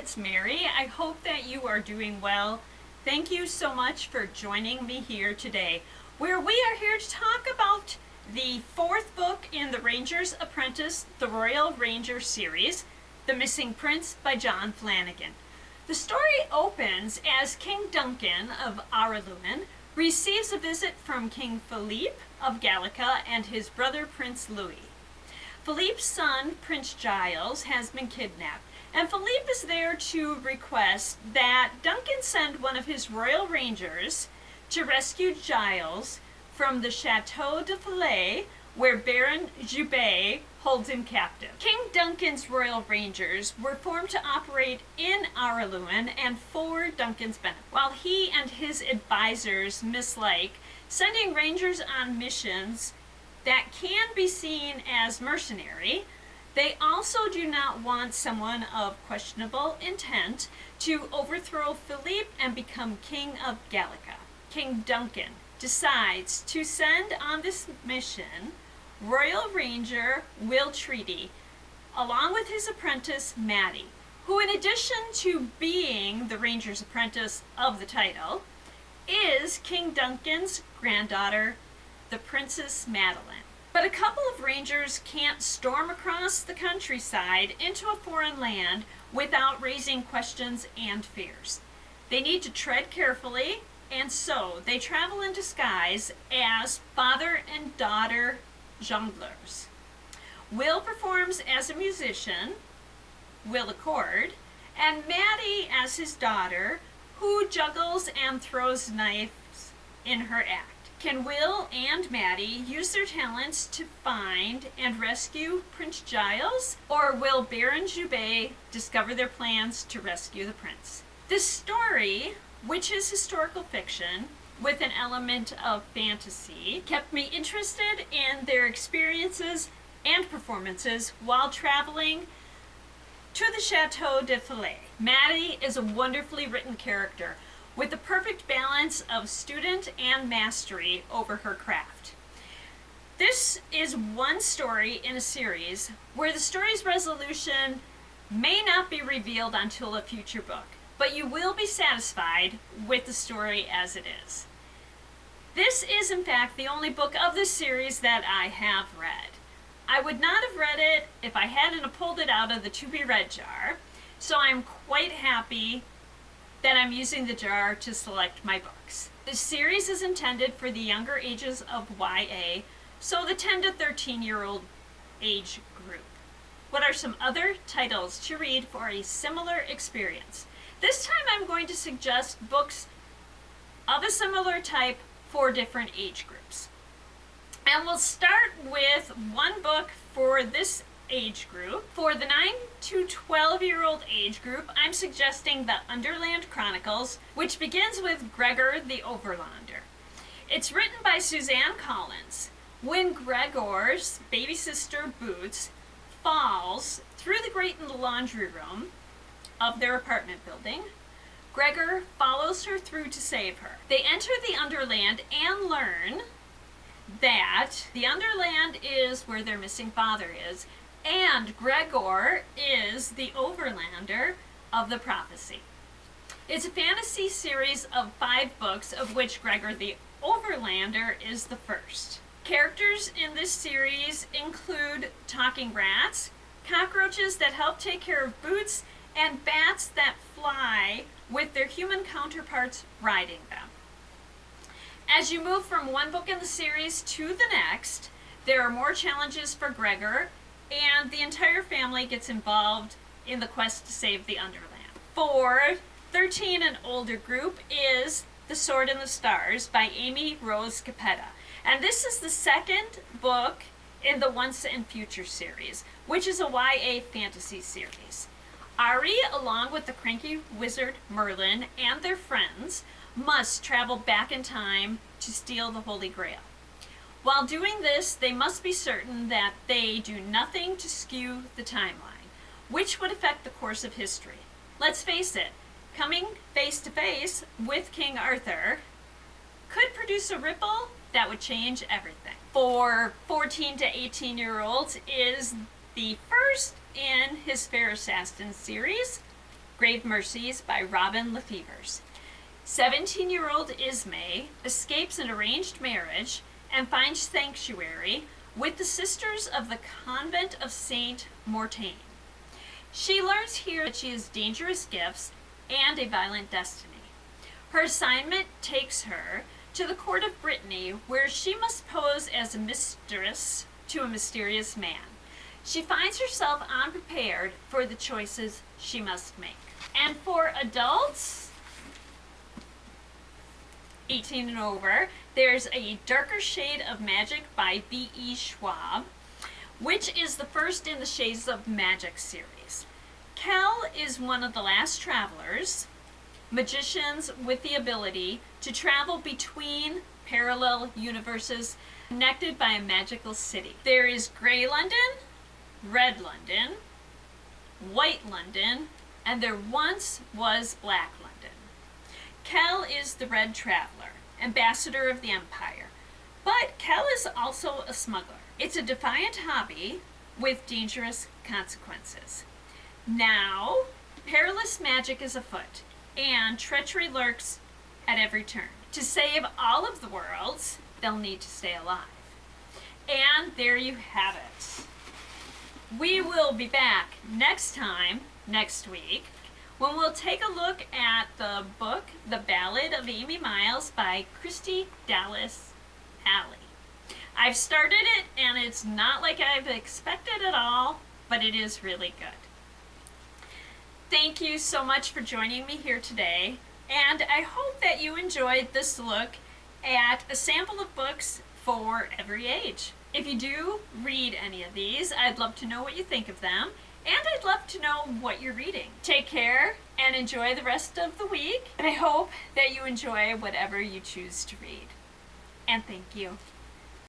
it's Mary. I hope that you are doing well. Thank you so much for joining me here today, where we are here to talk about the fourth book in the Ranger's Apprentice, the Royal Ranger series, The Missing Prince by John Flanagan. The story opens as King Duncan of Underland receives a visit from King Philippe of Gallica and his brother Prince Louis. Philippe's son, Prince Giles, has been kidnapped, and Philippe is there to request that Duncan send one of his royal rangers to rescue Giles from the Chateau de Fillet, where Baron Joubert holds him captive. King Duncan's royal rangers were formed to operate in Underland and for Duncan's benefit. While he and his advisors mislike sending rangers on missions that can be seen as mercenary, they also do not want someone of questionable intent to overthrow Philippe and become king of Gallica. King Duncan decides to send on this mission Royal Ranger Will Treaty, along with his apprentice Maddie, who, in addition to being the Ranger's apprentice of the title, is King Duncan's granddaughter, the Princess Madeline. But a couple of rangers can't storm across the countryside into a foreign land without raising questions and fears. They need to tread carefully, and so they travel in disguise as father and daughter jongleurs. Will performs as a musician, Will Accord, and Maddie as his daughter, who juggles and throws knives in her act. Can Will and Maddie use their talents to find and rescue Prince Giles, or will Baron Joubert discover their plans to rescue the prince? This story, which is historical fiction with an element of fantasy, kept me interested in their experiences and performances while traveling to the Chateau de Fillet. Maddie is a wonderfully written character with the perfect balance of student and mastery over her craft. This is one story in a series where the story's resolution may not be revealed until a future book, but you will be satisfied with the story as it is. This is, in fact, the only book of this series that I have read. I would not have read it if I hadn't pulled it out of the to-be-read jar, so I'm quite happy that I'm using the jar to select my books. This series is intended for the younger ages of YA, so the 10 to 13-year-old age group. What are some other titles to read for a similar experience? This time I'm going to suggest books of a similar type for different age groups. And we'll start with one book for this age group. For the 9 to 12-year-old age group, I'm suggesting the Underland Chronicles, which begins with Gregor the Overlander. It's written by Suzanne Collins. When Gregor's baby sister Boots falls through the grate in the laundry room of their apartment building, Gregor follows her through to save her. They enter the Underland and learn that the Underland is where their missing father is, and Gregor is the Overlander of the prophecy. It's a fantasy series of 5 books, of which Gregor the Overlander is the first. Characters in this series include talking rats, cockroaches that help take care of Boots, and bats that fly with their human counterparts riding them. As you move from one book in the series to the next, there are more challenges for Gregor, and the entire family gets involved in the quest to save the Underland. For 13 and older group is The Sword in the Stars by Amy Rose Capetta. And this is the second book in the Once and Future series, which is a YA fantasy series. Ari, along with the cranky wizard Merlin and their friends, must travel back in time to steal the Holy Grail. While doing this, they must be certain that they do nothing to skew the timeline, which would affect the course of history. Let's face it, coming face to face with King Arthur could produce a ripple that would change everything. For 14 to 18-year-olds is the first in his Fair Assassin series, Grave Mercies by Robin Lefevers. 17-year-old Ismay escapes an arranged marriage and finds sanctuary with the Sisters of the Convent of Saint Mortaine. She learns here that she has dangerous gifts and a violent destiny. Her assignment takes her to the court of Brittany, where she must pose as a mistress to a mysterious man. She finds herself unprepared for the choices she must make. And for adults 18 and over, there's A Darker Shade of Magic by B.E. Schwab, which is the first in the Shades of Magic series. Kel is one of the last travelers, magicians with the ability to travel between parallel universes connected by a magical city. There is Grey London, Red London, White London, and there once was Black London. Kel is the Red Traveler, ambassador of the Empire, but Kel is also a smuggler. It's a defiant hobby with dangerous consequences. Now, perilous magic is afoot, and treachery lurks at every turn. To save all of the worlds, they'll need to stay alive. And there you have it. We will be back next week, when we'll take a look at the book, The Ballad of Amy Miles by Christy Dallas Alley. I've started it, and it's not like I've expected at all, but it is really good. Thank you so much for joining me here today, and I hope that you enjoyed this look at a sample of books for every age. If you do read any of these, I'd love to know what you think of them, and I'd love to know what you're reading. Take care and enjoy the rest of the week, and I hope that you enjoy whatever you choose to read. And thank you.